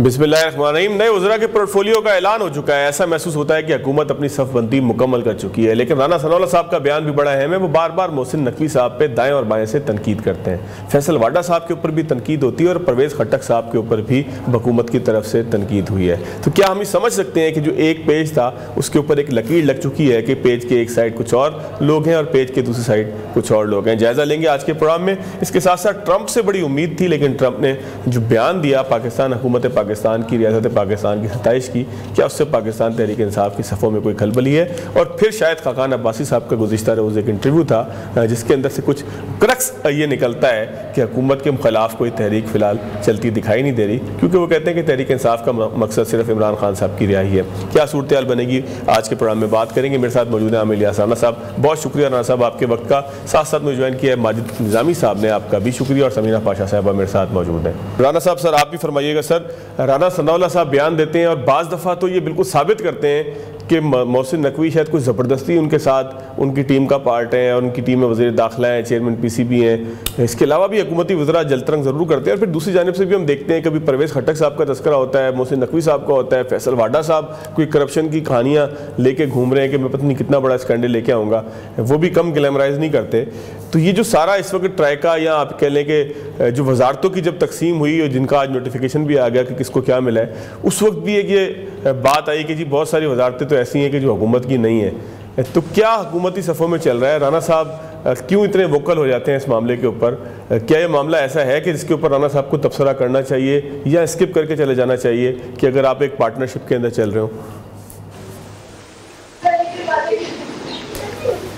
बिस्मिल्लाहिर्रहमानिर्रहीम। नए वज़रा के पोर्टफोलियो का ऐलान हो चुका है। ऐसा महसूस होता है कि हुकूमत अपनी सफ़बंदी मुकम्मल कर चुकी है, लेकिन राना सनाउल्लाह साहब का बयान भी बड़ा अहम है। वो बार बार मोहसिन नकवी साहब पे दाएं और बाएं से तनकीद करते हैं। फैसल वाडा साहब के ऊपर भी तनकीद होती है और परवेज़ खट्टक साहब के ऊपर भी हुकूमत की तरफ से तनकीद हुई है। तो क्या हम ये समझ सकते हैं कि जो एक पेज था उसके ऊपर एक लकीर लग चुकी है कि पेज के एक साइड कुछ और लोग हैं और पेज के दूसरी साइड कुछ और लोग हैं? जायज़ा लेंगे आज के प्रोग्राम में। इसके साथ साथ ट्रंप से बड़ी उम्मीद थी, लेकिन ट्रंप ने जो बयान दिया पाकिस्तान हुकूमत पाकिस्तान की, रियासत पाकिस्तान की सताइश की, क्या उससे पाकिस्तान तहरीक इंसाफ की सफ़ों में कोई खलबली है? और फिर शायद खाकान अब्बासी साहब का गुज़िश्ता रोज़ एक इंटरव्यू था जिसके अंदर से कुछ क्रक्स ये निकलता है कि हुकूमत के खिलाफ कोई तहरीक फ़िलहाल चलती दिखाई नहीं दे रही, क्योंकि वो कहते हैं कि तहरीक इंसाफ का मकसद सिर्फ इमरान खान साहब की रिहाई है। क्या सूरत हाल बनेगी, आज के प्रोग्राम में बात करेंगे। मेरे साथ मौजूद है आमिर इलियास राना साहब। बहुत शुक्रिया राना साहब आपके वक्त का। साथ साथ मुझे ज्वाइन किया है माजिद निज़ामी साहब ने, आपका भी शुक्रिया। और समीना पाशा साहबा मेरे साथ मौजूद हैं। राना साहब सर आप भी फरमाइएगा। सर, राना सनाउल्लाह साहब बयान देते हैं और बाज़ दफ़ा तो ये बिल्कुल साबित करते हैं कि मोहसिन नकवी शायद कुछ ज़बरदस्ती उनके साथ उनकी टीम का पार्ट है और उनकी टीम में वज़ीर दाखिला हैं, चेयरमैन PCB हैं। इसके अलावा भी हुकूमती वज़रा जलतरंग ज़रूर करते हैं। और फिर दूसरी जानिब से भी हम देखते हैं कभी परवेज़ खट्टक साहब का तस्करा होता है, मोहसिन नकवी साहब का होता है, फैसल वाडा साहब कोई करप्शन की कहानियाँ लेके घूम रहे हैं कि मैं पता नहीं कितना बड़ा स्कैंडल लेके आऊँगा, वो भी कम ग्लैमराइज नहीं करते। तो ये जो सारा इस वक्त ट्रायका या आप कह लें कि जो वजारतों की जब तकसीम हुई और जिनका आज नोटिफिकेशन भी आ गया कि किसको क्या मिला है, उस वक्त भी एक ये बात आई कि जी बहुत सारी वजारतें तो ऐसी हैं कि जो हुकूमत की नहीं है। तो क्या हुकूमती सफ़ों में चल रहा है? राना साहब क्यों इतने वोकल हो जाते हैं इस मामले के ऊपर? क्या ये मामला ऐसा है कि जिसके ऊपर राना साहब को तबसरा करना चाहिए या स्किप करके चले जाना चाहिए कि अगर आप एक पार्टनरशिप के अंदर चल रहे हो?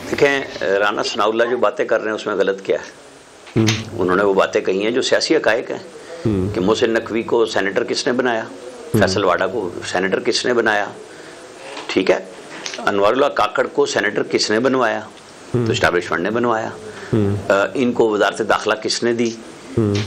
देखें, राना सनाउल्लाह जो बातें कर रहे हैं उसमें गलत क्या है? उन्होंने वो बातें कही हैं जो सियासी हक़ाइक़ हैं कि मोहसिन नकवी को सेनेटर किसने बनाया, फैसल वाडा को सेनेटर किसने बनाया, ठीक है, अनवरुल्लाह काकड़ को सेनेटर किसने बनवाया, तो एस्टैब्लिशमेंट ने बनवाया। इनको वजारत दाखिला किसने दी?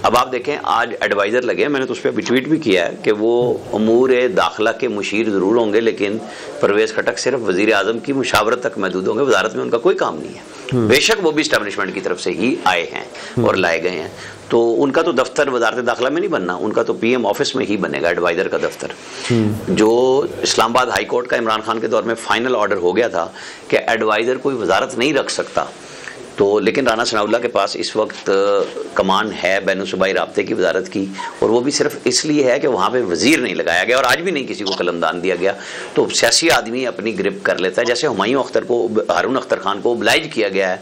अब आप देखें आज एडवाइज़र लगे, मैंने तो उस पर अभी ट्वीट भी किया है कि वो अमूर दाखिला के मुशीर ज़रूर होंगे, लेकिन परवेज़ खट्टक सिर्फ वज़ीर आज़म की मुशावरत तक महदूद होंगे, वजारत में उनका कोई काम नहीं है। बेशक वो भी एस्टैब्लिशमेंट की तरफ से ही आए हैं और लाए गए हैं, तो उनका तो दफ्तर वजारत दाखिला में नहीं बनना, उनका तो PM ऑफिस में ही बनेगा एडवाइज़र का दफ्तर। जो इस्लामाबाद हाई कोर्ट का इमरान खान के दौर में फाइनल ऑर्डर हो गया था कि एडवाइज़र कोई वजारत नहीं रख सकता, तो लेकिन राना सनाउल्लाह के पास इस वक्त कमान है बैनुसूबाई राब्ते की वजारत की, और वो भी सिर्फ इसलिए है कि वहाँ पे वज़ीर नहीं लगाया गया और आज भी नहीं किसी को कलमदान दिया गया। तो सियासी आदमी अपनी ग्रिप कर लेता है, जैसे हुमायूं अख्तर को, हारून अख्तर खान को ओबलाइज किया गया है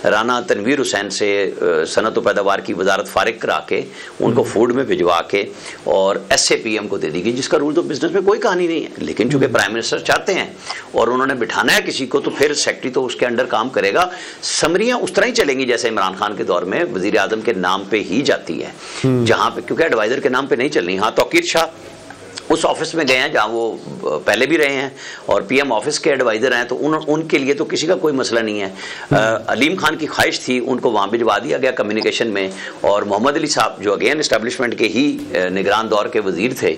राना तनवीर हुसैन से सनत व पैदावार की वजारत फारिग करा के उनको फूड में भिजवा के और SAPM को दे दी गई, जिसका रूल तो बिजनेस में कोई कहानी नहीं है। लेकिन चूँकि प्राइम मिनिस्टर चाहते हैं और उन्होंने बिठाना है किसी को, तो फिर सेक्रेटरी तो उसके अंडर काम करेगा। समरियाँ उस तरह ही चलेंगी जैसे इमरान खान के दौर में वजीर आजम के नाम पे ही जाती है, जहां पे, क्योंकि एडवाइजर के नाम पे नहीं चलनी। हाँ, तौकीर शाह उस ऑफिस में गए हैं जहाँ वो पहले भी रहे हैं और PM ऑफिस के एडवाइज़र हैं, तो उनके लिए तो किसी का कोई मसला नहीं है। अलीम खान की ख्वाहिश थी, उनको वहाँ भिजवा दिया गया कम्युनिकेशन में, और मोहम्मद अली साहब जो अगेन इस्टेब्लिशमेंट के ही निगरान दौर के वजीर थे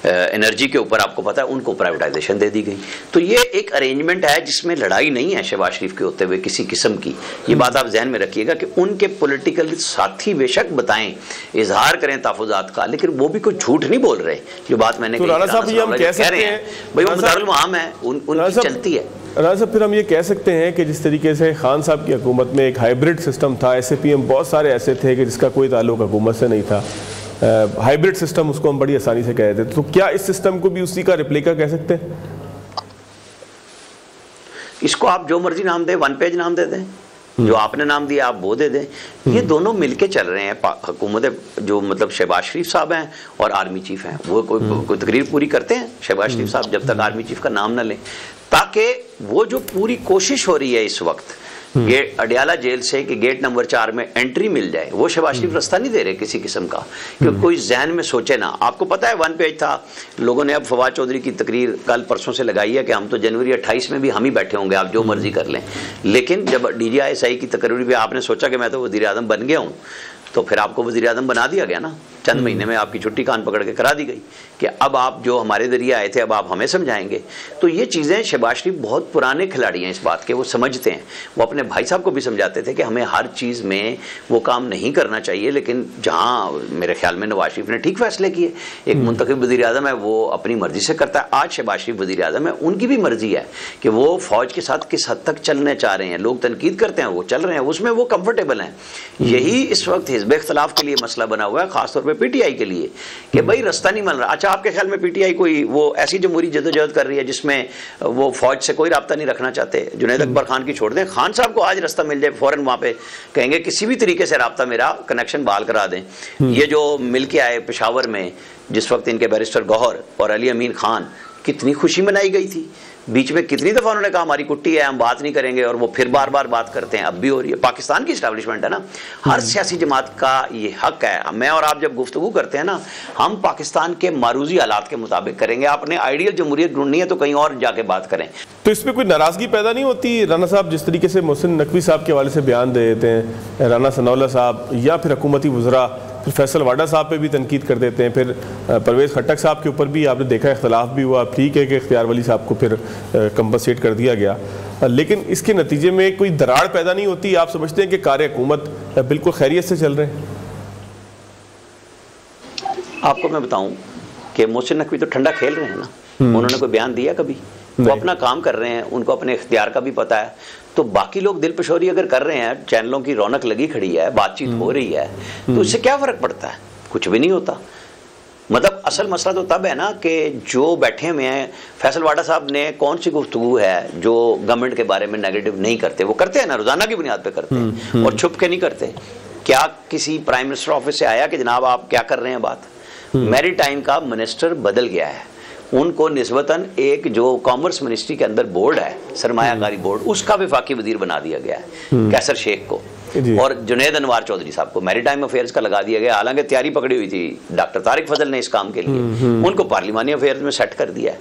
एनर्जी के ऊपर, आपको पता है, उनको प्राइवेटाइजेशन दे दी गई। तो ये एक अरेंजमेंट है जिसमें लड़ाई नहीं है शहबाज शरीफ के होते हुए किसी किस्म की। ये बात आप जहन में रखिएगा कि उनके पोलिटिकल साथी बेशक बताएं, इजहार करें तहफ़्फ़ुज़ात का, लेकिन वो भी कोई झूठ नहीं बोल रहे। जो बात मैंने तो राना साहब ये हम कह सकते हैं भाई वो मुदारुल मुआम है, उनकी चलती है। राना साहब फिर हम ये कह सकते हैं कि जिस तरीके से खान साहब की हुकूमत में एक हाइब्रिड सिस्टम था, SAPM बहुत सारे ऐसे थे कि जिसका कोई ताल्लुक हुकूमत से नहीं था, हाइब्रिड सिस्टम उसको हम बड़ी आसानी से कह देते, तो क्या इस सिस्टम को भी उसी का रिप्लिका कह सकते हैं? इसको आप जो मर्जी नाम दें, वन पेज नाम दे दें, जो आपने नाम दिया आप वो दे दें, ये दोनों मिलके चल रहे हैं। हुकूमत जो मतलब शहबाज शरीफ साहब हैं और आर्मी चीफ हैं, वो कोई तकरीर पूरी करते हैं शहबाज शरीफ साहब जब तक आर्मी चीफ का नाम ना लें, ताकि वो जो पूरी कोशिश हो रही है इस वक्त गेट अडियाला जेल से कि गेट नंबर 4 में एंट्री मिल जाए, वो शहबाज शरीफ रास्ता नहीं दे रहे किसी किस्म का, क्योंकि कोई जहन में सोचे ना। आपको पता है 1 पेज था, लोगों ने अब फवाद चौधरी की तकरीर कल परसों से लगाई है कि हम तो जनवरी 28 में भी हम ही बैठे होंगे, आप जो मर्जी कर लें। लेकिन जब DGI SI की तकरीर भी आपने सोचा कि मैं तो वज़ीर आज़म बन गया हूँ, तो फिर आपको वज़ीर आज़म बना दिया गया ना, चंद महीने में आपकी छुट्टी कान पकड़ के करा दी गई कि अब आप जो हमारे जरिए आए थे अब आप हमें समझाएंगे। तो ये चीज़ें शहबाज शरीफ बहुत पुराने खिलाड़ी हैं इस बात के, वो समझते हैं। वो अपने भाई साहब को भी समझाते थे कि हमें हर चीज़ में वो काम नहीं करना चाहिए, लेकिन जहाँ मेरे ख्याल में नवाज शरीफ ने ठीक फैसले किए। एक मुंतखब वज़ीर आज़म है, वो अपनी मर्जी से करता है। आज शहबाज शरीफ वज़ीर आज़म है, उनकी भी मर्जी है कि वो फ़ौज के साथ किस हद तक चलने चाह रहे हैं। लोग तनकीद करते हैं, वो चल रहे हैं, उसमें वो कंफर्टेबल हैं। यही इस वक्त हिज़्ब इख्तिलाफ के लिए मसला बना हुआ है, खासतौर पर PTI के लिए, कि भाई रास्ता नहीं मिल रहा। अच्छा, आपके ख्याल में PTI कोई वो ऐसी जमहूरी जदोजहद कर रही है जिसमें वो फौज से कोई राब्ता नहीं रखना चाहते? जुनैद अकबर खान की छोड़ दें, खान साहब को आज रास्ता मिल जाए फौरन वहाँ पे कहेंगे किसी भी तरीके से राब्ता मेरा कनेक्शन बहाल करा दें। ये जो मिल के आए पेशावर में जिस वक्त इनके बैरिस्टर गौहर और अली अमीन खान, कितनी खुशी मनाई गई थी। बीच में कितनी दफ़ा उन्होंने कहा हमारी कुट्टी है, हम बात नहीं करेंगे, और वो फिर बार बार बात करते हैं। अब भी हो रही है। पाकिस्तान की इस्टेब्लिशमेंट है ना, हर सियासी जमात का ये हक है। मैं और आप जब गुफ्तगू करते हैं ना, हम पाकिस्तान के मारूजी हालात के मुताबिक करेंगे। आपने आइडियल जमहूरियत ढूंढनी है तो कहीं और जाके बात करें। तो इसमें कोई नाराज़गी पैदा नहीं होती? राना साहब जिस तरीके से मोहसिन नकवी साहब के हवाले से बयान दे देते हैं, राना सनाउल्लाह साहब या फिर हुकूमती वज़रा, फिर फैसल वाडा साहब पे भी तनकीद कर देते हैं, फिर परवेज़ खट्टक साहब के ऊपर भी आपने देखा इख्तलाफ भी हुआ। ठीक है कि इख्तियार वली साहब को फिर कंपनसेट कर दिया गया, लेकिन इसके नतीजे में कोई दरार पैदा नहीं होती? आप समझते हैं कि कार्य हुकूमत बिल्कुल खैरियत से चल रहे हैं? आपको मैं बताऊं कि मोहसिन नकवी तो ठंडा खेल रहे हैं ना, उन्होंने कोई बयान दिया कभी? वो अपना काम कर रहे हैं, उनको अपने इख्तियार का भी पता है। तो बाकी लोग दिल पशोरी अगर कर रहे हैं, चैनलों की रौनक लगी खड़ी है, बातचीत हो रही है, तो इससे क्या फ़र्क पड़ता है? कुछ भी नहीं होता। मतलब असल मसला तो तब है ना कि जो बैठे हुए हैं, फैसल वाडा साहब ने कौन सी गुफ्तगू है जो गवर्नमेंट के बारे में नेगेटिव नहीं करते? वो करते हैं ना, रोजाना की बुनियाद पे करते हैं और छुप के नहीं करते। क्या किसी प्राइम मिनिस्टर ऑफिस से आया कि जनाब आप क्या कर रहे हैं बात? मैरीटाइम का मिनिस्टर बदल गया है, उनको निस्बतन एक जो कॉमर्स मिनिस्ट्री के अंदर बोर्ड है, सरमायाकारी बोर्ड, उसका वफाकी वजीर बना दिया गया है कैसर शेख को, और जुनैद अनवार चौधरी साहब को मैरीटाइम अफेयर्स का लगा दिया गया। हालांकि तैयारी पकड़ी हुई थी डॉक्टर तारिक फजल ने इस काम के लिए, उनको पार्लिमानी अफेयर्स में सेट कर दिया है।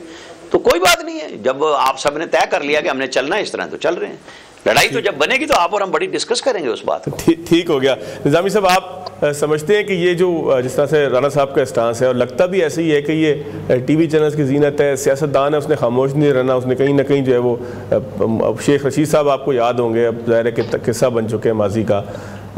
तो कोई बात नहीं है, जब आप सब ने तय कर लिया कि हमने चलना है इस तरह, तो चल रहे हैं। लड़ाई तो जब बनेगी तो आप और हम बड़ी डिस्कस करेंगे उस बात को। ठीक हो गया। निज़ामी साहब, आप समझते हैं कि ये जो जिस तरह से राना साहब का स्टांस है, और लगता भी ऐसे ही है कि ये टीवी चैनल्स की जीनत है, सियासतदान है, उसने खामोश नहीं रहना, उसने कहीं ना कहीं जो है वो शेख रशीद साहब आपको याद होंगे, अब ज़ाहिर है कि किस्सा बन चुके हैं माजी का,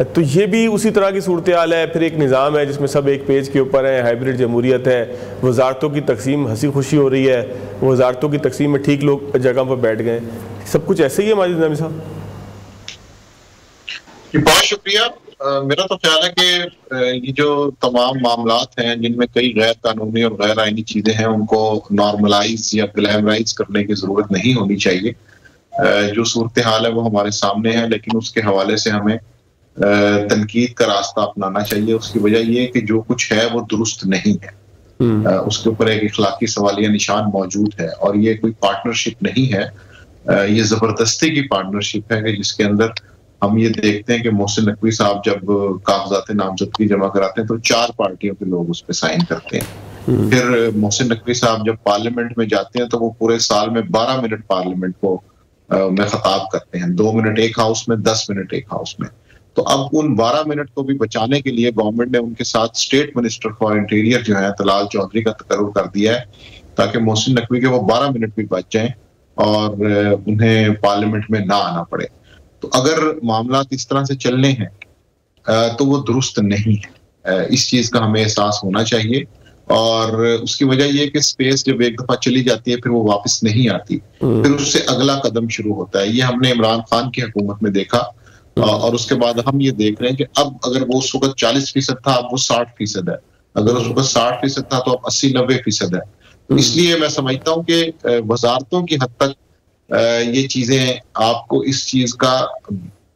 तो ये भी उसी तरह की सूरत हाल है। फिर एक निज़ाम है जिसमें सब एक पेज के ऊपर है, हाइब्रिड जमहूरियत है, वजारतों की तकसीम हंसी खुशी हो रही है, वजारतों की तकसीम में ठीक लोग जगह पर बैठ गए, सब कुछ ऐसे ही है माजिद निज़ामी साहब? बहुत शुक्रिया। मेरा तो ख्याल है कि ये जो तमाम मामलात हैं जिनमें कई गैर कानूनी और गैर आईनी चीजें हैं, उनको नॉर्मलाइज या ग्लैमराइज करने की जरूरत नहीं होनी चाहिए। जो सूरत हाल है वो हमारे सामने है, लेकिन उसके हवाले से हमें तनकीद का रास्ता अपनाना चाहिए। उसकी वजह ये है कि जो कुछ है वो दुरुस्त नहीं है, उसके ऊपर एक इखलाकी सवालिया निशान मौजूद है, और ये कोई पार्टनरशिप नहीं है, ये जबरदस्ती की पार्टनरशिप है कि जिसके अंदर हम ये देखते हैं कि मोहसिन नकवी साहब जब कागजात नामजदगी जमा कराते हैं तो 4 पार्टियों के लोग उस पर साइन करते हैं। फिर मोहसिन नकवी साहब जब पार्लियामेंट में जाते हैं तो वो पूरे साल में 12 मिनट पार्लियामेंट को में खताब करते हैं, 2 मिनट एक हाउस में, 10 मिनट एक हाउस में। तो अब उन 12 मिनट को भी बचाने के लिए गवर्नमेंट ने उनके साथ स्टेट मिनिस्टर फॉर इंटीरियर जो है तलाल चौधरी का तकर्रुर कर दिया है, ताकि मोहसिन नकवी के वो 12 मिनट भी बच जाएं और उन्हें पार्लियामेंट में ना आना पड़े। तो अगर मामला इस तरह से चलने हैं तो वो दुरुस्त नहीं है, इस चीज का हमें एहसास होना चाहिए। और उसकी वजह यह कि स्पेस जब एक दफा चली जाती है फिर वो वापस नहीं आती, फिर उससे अगला कदम शुरू होता है। ये हमने इमरान खान की हुकूमत में देखा, और उसके बाद हम ये देख रहे हैं कि अब अगर वो उस वक्त 40% था, अब वो 60% है, अगर उस वक्त 60% था तो अब 80-90% है। इसलिए मैं समझता हूँ कि वजारतों की हद तक ये चीजें आपको इस चीज का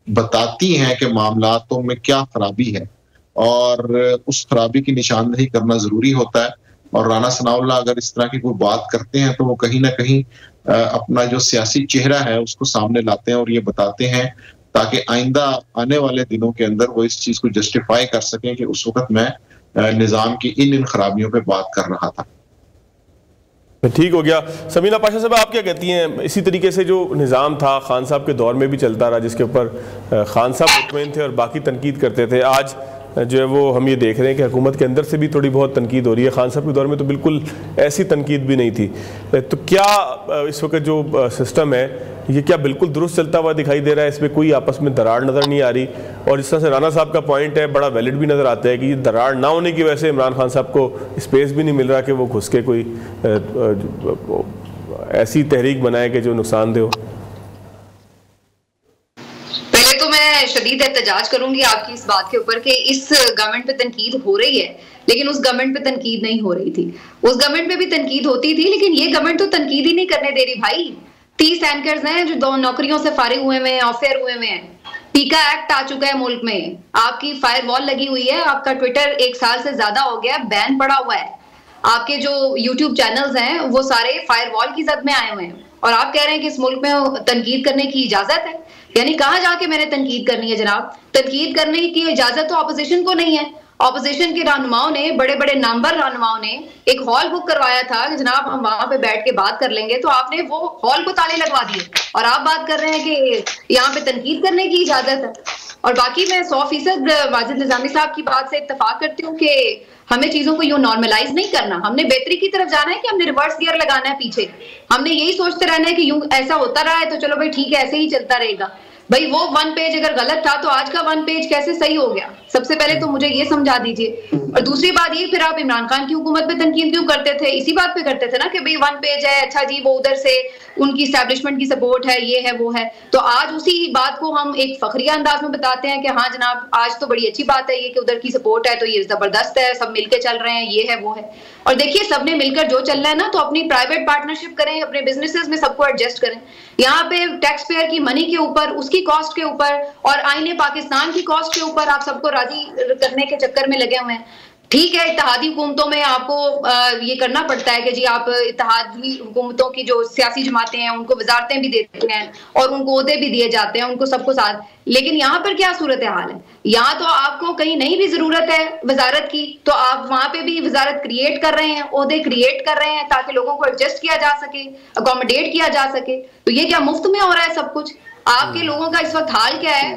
बताती हैं कि मामलातों में क्या खराबी है, और उस खराबी की निशानदेही करना जरूरी होता है। और राना सनाउल्लाह अगर इस तरह की कोई बात करते हैं तो वो कहीं ना कहीं अपना जो सियासी चेहरा है उसको सामने लाते हैं और ये बताते हैं, ताकि आइंदा आने वाले दिनों के अंदर वो इस चीज को जस्टिफाई कर सकें कि उस वक्त मैं निजाम की इन खराबियों पे बात कर रहा था। ठीक हो गया। समीना पाशा साहब, आप क्या कहती हैं? इसी तरीके से जो निज़ाम था खान साहब के दौर में भी चलता रहा, जिसके ऊपर खान साहब मुतमईन थे और बाकी तनकीद करते थे, आज जो है वो हम ये देख रहे हैं कि हुकूमत के अंदर से भी थोड़ी बहुत तनकीद हो रही है। खान साहब के दौर में तो बिल्कुल ऐसी तनकीद भी नहीं थी। तो क्या इस वक्त जो सिस्टम है ये क्या बिल्कुल दुरुस्त चलता हुआ दिखाई दे रहा है? इसमें कोई आपस में दरार नज़र नहीं आ रही? और जिस तरह से राना साहब का पॉइंट है बड़ा वैलिड भी नज़र आता है कि ये दरार ना होने की वजह से इमरान खान साहब को स्पेस भी नहीं मिल रहा कि वो घुस के कोई ऐसी तहरीक बनाए कि जो नुकसानदेह हो। पहले तो मैं शदीद एहतजाज करूंगी आपकी इस बात के ऊपर कि इस गवर्नमेंट पे तनकीद हो रही है, लेकिन उस गवर्नमेंट पे तनकीद नहीं हो रही थी। उस गवर्नमेंट पे भी तनकीद होती थी, लेकिन ये गवर्नमेंट तो तनकीद ही नहीं करने दे रही भाई। 30 एंकर्स हैं जो 2 नौकरियों से फारिग हुए हुए हैं, ऑफेयर हुए हुए हैं। पीका एक्ट आ चुका है मुल्क में, आपकी फायरवॉल लगी हुई है, आपका ट्विटर 1 साल से ज्यादा हो गया, बैन पड़ा हुआ है। आपके जो यूट्यूब चैनल्स हैं वो सारे फायरवॉल की जद में आए हुए हैं, और आप कह रहे हैं कि इस मुल्क में तनकीद करने की इजाजत है। यानी कहां जाके मैंने तनकीद करनी है जनाब? तनकीद करने की इजाजत तो ऑपोजिशन को नहीं है। ऑपोजिशन के रहनुमाओं ने, बड़े बड़े नामवर रहनुमाओं ने एक हॉल बुक करवाया था कि जनाब हम वहां पे बैठ के बात कर लेंगे, तो आपने वो हॉल को ताले लगवा दिए और आप बात कर रहे हैं कि यहाँ पे तनकीद करने की इजाजत है। और बाकी मैं 100% वाजिद निजामी साहब की बात से इत्तेफाक करती हूँ कि हमें चीजों को यूं नॉर्मलाइज नहीं करना, हमने बेहतरी की तरफ जाना है कि हमने रिवर्स गियर लगाना है पीछे। हमने यही सोचते रहना है कि यूं ऐसा होता रहा है तो चलो भाई ठीक है, ऐसे ही चलता रहेगा। भाई वो 1 पेज अगर गलत था तो आज का 1 पेज कैसे सही हो गया? सबसे पहले तो मुझे ये समझा दीजिए। और दूसरी बात ये, फिर आप इमरान खान की हुकूमत पे तनकीद क्यों करते थे? इसी बात पे करते थे ना कि भाई 1 पेज है, अच्छा जी वो उधर से उनकी एस्टैब्लिशमेंट की सपोर्ट है, ये है वो है। तो आज उसी बात को हम एक फखरिया अंदाज में बताते हैं कि हाँ जनाब आज तो बड़ी अच्छी बात है ये कि उधर की सपोर्ट है, तो ये जबरदस्त है, सब मिलकर चल रहे हैं, ये है वो है। और देखिए सबने मिलकर जो चल रहा है ना, तो अपनी प्राइवेट पार्टनरशिप करें, अपने बिजनेसेस में सबको एडजस्ट करें। यहाँ पे टैक्स पेयर की मनी के ऊपर, उसकी कॉस्ट के ऊपर और आईने पाकिस्तान की कॉस्ट के ऊपर आप सबको राजी करने के चक्कर में लगे हुए हैं। ठीक है, इत्तेहादी हुकूमतों में आपको ये करना पड़ता है कि जी आप इत्तेहादी हुकूमतों की जो सियासी जमातें हैं उनको वजारतें भी देते हैं और उनको ओहदे भी दिए जाते हैं, उनको सबको साथ। लेकिन यहाँ पर क्या सूरत हाल है? यहाँ तो आपको कहीं नहीं भी जरूरत है वजारत की, तो आप वहां पे भी वजारत क्रिएट कर रहे हैं, ओहदे क्रिएट कर रहे हैं ताकि लोगों को एडजस्ट किया जा सके, अकोमोडेट किया जा सके। तो ये क्या मुफ्त में हो रहा है सब कुछ? आपके लोगों का इस वक्त हाल क्या है?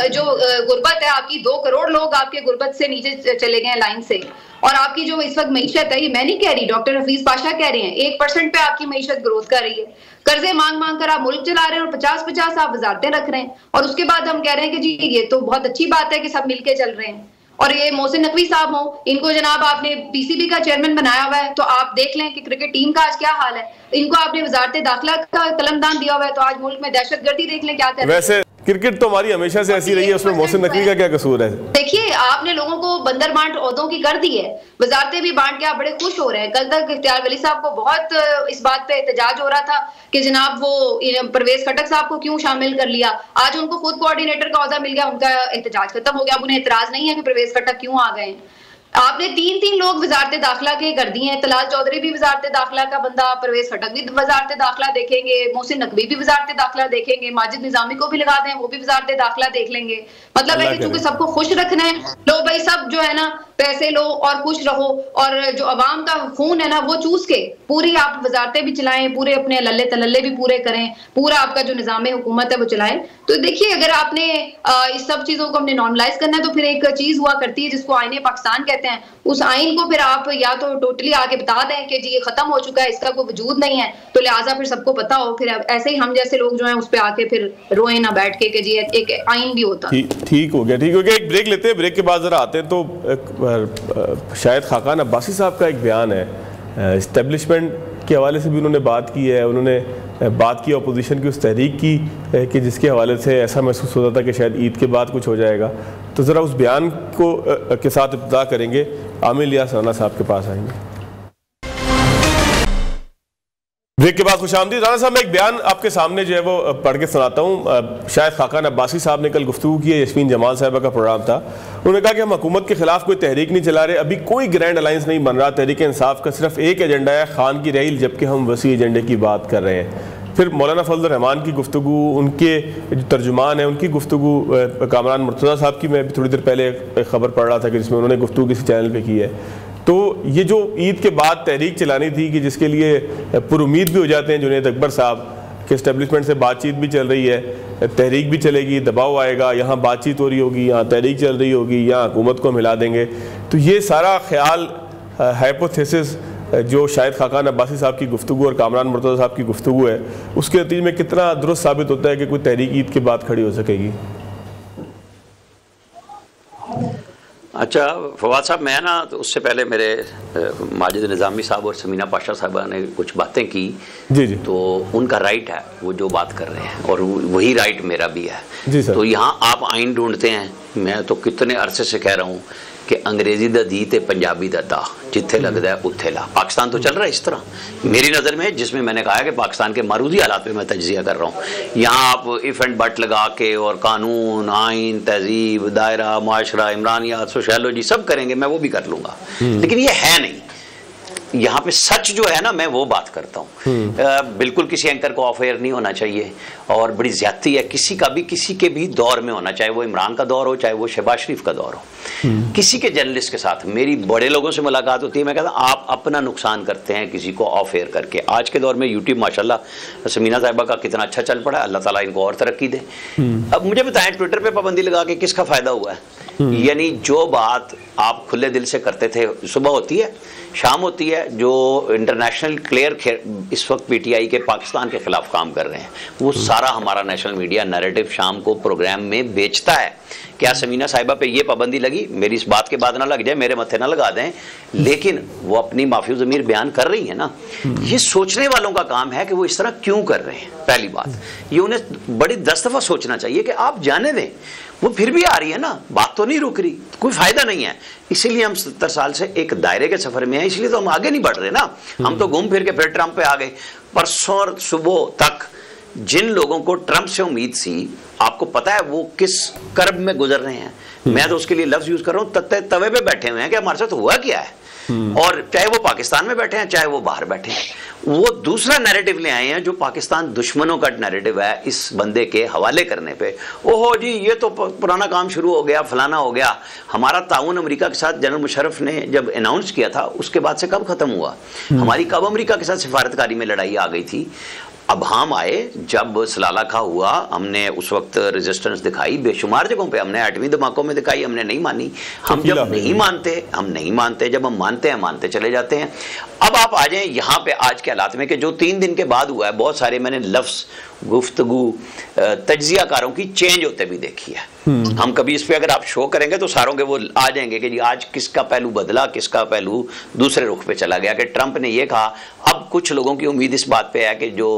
जो गुर्बत है आपकी, 2 करोड़ लोग आपके गुर्बत से नीचे चले गए हैं लाइन से। और आपकी जो इस वक्त मईशत है, ये मैं नहीं कह रही, डॉक्टर हफीज पाशा कह रहे हैं, 1% पे आपकी मईशत ग्रोथ कर रही है। कर्जे मांग मांग कर आप मुल्क चला रहे हैं और 50-50 आप वजारतें रख रहे हैं, और उसके बाद हम कह रहे हैं कि जी ये तो बहुत अच्छी बात है कि सब मिलके चल रहे हैं। और ये मोहसिन नकवी साहब हो, इनको जनाब आपने पीसीबी का चेयरमैन बनाया हुआ है, तो आप देख लें कि क्रिकेट टीम का आज क्या हाल है। इनको आपने वजारत दाखिला का कलमदान दिया हुआ है, तो आज मुल्क में दहशतगर्दी देख लें क्या कर रहे हैं। वैसे क्रिकेट तो हमारी हमेशा से ऐसी रही है, उसमें मोहसिन नकवी का क्या कसूर है? देखिए आपने लोगों को बंदर बांट ओहदों की कर दी है, वजारतें भी बांट के आप बड़े खुश हो रहे हैं। कल तक इख्तियार वली साहब को बहुत इस बात पे एहतजाज हो रहा था कि जनाब वो परवेज खटक साहब को क्यों शामिल कर लिया। आज उनको खुद कोऑर्डिनेटर का ओहदा मिल गया, उनका एहतजाज खत्म हो गया। अब उन्हें एतराज नहीं है कि परवेज खटक क्यों आ गए। आपने 3 लोग वजारत दाखिला के कर दिए हैं। तलाल चौधरी भी वजारत दाखिला का बंदा, परवेज खटक भी वजारत दाखिला देखेंगे, मोहसिन नकवी भी वजारत दाखिला देखेंगे, माजिद निजामी को भी लगा दें वो भी वजारत दाखिला देख लेंगे। मतलब है कि चूंकि सबको खुश रखना है, लो भाई सब जो है ना पैसे लो और खुश रहो, और जो अवाम का खून है ना वो चूस के पूरी आप वजारतें भी चलाएं, पूरे अपने लल्ले तलल्ले भी पूरे करें, पूरा आपका जो निजाम हुकूमत है वो चलाएं। तो देखिए अगर आपने इस सब चीजों को हमने नॉर्मलाइज करना है, तो फिर एक चीज हुआ करती है जिसको आईने पाकिस्तान कहते हैं। उस आइन को फिर आप या तो टोटली आगे बता दें कि जी ये खत्म हो चुका है, इसका कोई वजूद नहीं है, तो लिहाजा फिर सबको पता हो। फिर ऐसे ही हम जैसे लोग जो हैं उस पर आके फिर रोए ना बैठ के कि जी एक आइन भी होता। ठीक हो गया, ठीक हो गया। एक ब्रेक लेते हैं, ब्रेक के बाद जरा आते हैं तो शायद खाकान अब्बासी साहब का एक बयान है, इस्टेब्लिशमेंट के हवाले से भी उन्होंने बात की है। उन्होंने बात की अपोजिशन की उस तहरीक की कि जिसके हवाले से ऐसा महसूस होता था कि शायद ईद के बाद कुछ हो जाएगा। तो ज़रा उस बयान को के साथ इब्तिदा करेंगे। आमिर इलियास राना साहब के पास आएंगे। ब्रेक के बाद खुशामदीद। राना साहब मैं एक बयान आपके सामने जो है वो पढ़ के सुनाता हूँ। शायद खाकान अब्बासी साहब ने कल गुफ्तगू की है, यस्मीन जमाल साहबा का प्रोग्राम था। उन्होंने कहा कि हम हुकूमत के खिलाफ कोई तहरीक नहीं चला रहे, अभी कोई ग्रैंड अलायंस नहीं बन रहा, तहरीक इंसाफ का सिर्फ एक एजेंडा है, खान की रहील, जबकि हम वसी एजेंडे की बात कर रहे हैं। फिर मौलाना फजल रहमान की गुफ्तगू, उनके जो तर्जुमान है उनकी गुफ्तगू, कामरान मुर्तज़ा साहब की मैं भी थोड़ी देर पहले खबर पढ़ रहा था कि जिसमें उन्होंने गुफ्तगू किसी चैनल पर की है। तो ये जो ईद के बाद तहरीक चलानी थी कि जिसके लिए पुरुमीद भी हो जाते हैं जुनैद अकबर साहब कि एस्टेब्लिशमेंट से बातचीत भी चल रही है, तहरीक भी चलेगी, दबाव आएगा, यहाँ बातचीत हो रही होगी, यहाँ तहरीक चल रही होगी, यहाँ हुकूमत को मिला देंगे। तो ये सारा ख्याल, हाइपोथेसिस जो शायद खाकान अब्बासी साहब की गुफ्तगू और कामरान मुर्तज़ा साहब की गुफ्तगू है, उसके नतीजे में कितना दुरुस्त साबित होता है कि कोई तहरीक ईद के बाद खड़ी हो सकेगी? अच्छा फवाद साहब, मैं ना तो उससे पहले मेरे माजिद निज़ामी साहब और समीना पाशा साहबा ने कुछ बातें की। जी जी। तो उनका राइट है वो जो बात कर रहे हैं, और वही राइट मेरा भी है। जी सर। तो यहाँ आप आइन ढूंढते हैं, मैं तो कितने अरसे से कह रहा हूँ कि अंग्रेजी दा दी ते पंजाबी दा दा, जिथे लगता है उत्थे ला। पाकिस्तान तो चल रहा है इस तरह मेरी नज़र में, जिसमें मैंने कहा है कि पाकिस्तान के मारूदी हालात पे मैं तज्जिया कर रहा हूँ। यहाँ आप इफ़ एंड बट लगा के और कानून, आइन, तहजीब, दायरा, माशरा, इमरानियात, सोशलोजी सब करेंगे, मैं वो भी कर लूँगा, लेकिन ये है नहीं। यहाँ पे सच जो है ना, मैं वो बात करता हूँ। बिल्कुल किसी एंकर को ऑफ एयर नहीं होना चाहिए, और बड़ी ज्यादती है किसी का भी, किसी के भी दौर में होना, चाहे वो इमरान का दौर हो, चाहे वो शहबाज शरीफ का दौर हो। किसी के जर्नलिस्ट के साथ मेरी बड़े लोगों से मुलाकात होती है, मैं कहता हूँ आप अपना नुकसान करते हैं किसी को ऑफ एयर करके। आज के दौर में यूट्यूब माशाल्लाह समीना साहिबा का कितना अच्छा चल पड़ा है, अल्लाह ताला इनको और तरक्की दे। अब मुझे बताएं, ट्विटर पे पाबंदी लगा के किसका फायदा हुआ है? यानी जो बात आप खुले दिल से करते थे, सुबह होती है, शाम होती है, जो इंटरनेशनल क्लियर इस वक्त पीटीआई के पाकिस्तान के खिलाफ काम कर रहे हैं, वो सारा हमारा नेशनल मीडिया नैरेटिव शाम को प्रोग्राम में बेचता है। क्या समीना साहिबा पे ये पाबंदी लगी? मेरी इस बात के बाद ना लग जाए, मेरे मत्थे ना लगा दें, लेकिन वो अपनी माफी ज़मीर बयान कर रही है ना। ये सोचने वालों का काम है कि वो इस तरह क्यों कर रहे हैं। पहली बात ये उन्हें बड़ी 10 दफ़ा सोचना चाहिए कि आप जाने दें, वो फिर भी आ रही है ना, बात तो नहीं रुक रही, कोई फायदा नहीं है। इसीलिए हम 70 साल से एक दायरे के सफर में हैं, इसलिए तो हम आगे नहीं बढ़ रहे ना। हम तो घूम फिर के फिर ट्रंप पे आ गए। परसों सुबह तक जिन लोगों को ट्रंप से उम्मीद थी, आपको पता है वो किस कर्ब में गुजर रहे हैं। मैं तो उसके लिए लफ्ज यूज कर रहा हूं, तवे पे बैठे हुए हैं कि हमारे साथ हुआ क्या है। और चाहे वो पाकिस्तान में बैठे हैं, चाहे वो बाहर बैठे हैं, वो दूसरा नैरेटिव ले आए हैं जो पाकिस्तान दुश्मनों का नैरेटिव है इस बंदे के हवाले करने पे। ओहो जी, ये तो पुराना काम शुरू हो गया, फलाना हो गया। हमारा ताउन अमेरिका के साथ जनरल मुशर्रफ ने जब अनाउंस किया था, उसके बाद से कब खत्म हुआ? हमारी कब अमेरिका के साथ सिफारतकारी में लड़ाई आ गई थी? अब हम आए जब सलाला खा हुआ, हमने उस वक्त रेजिस्टेंस दिखाई, बेशुमार जगहों पे हमने एटमी धमाकों में दिखाई, हमने नहीं मानी। हम जब नहीं मानते, हम नहीं मानते, जब हम मानते हैं, मानते चले जाते हैं। अब आप आ जाएं यहाँ पे आज के हालात में कि जो 3 दिन के बाद हुआ है, बहुत सारे मैंने लफ्ज़, गुफ्तगू, तज्जियाकारों की चेंज होते भी देखी है। हम कभी इस पे अगर आप शो करेंगे तो सारों के वो आ जाएंगे कि जी आज किसका पहलू बदला, किसका पहलू दूसरे रुख पे चला गया। कि ट्रंप ने ये कहा, अब कुछ लोगों की उम्मीद इस बात पे है कि जो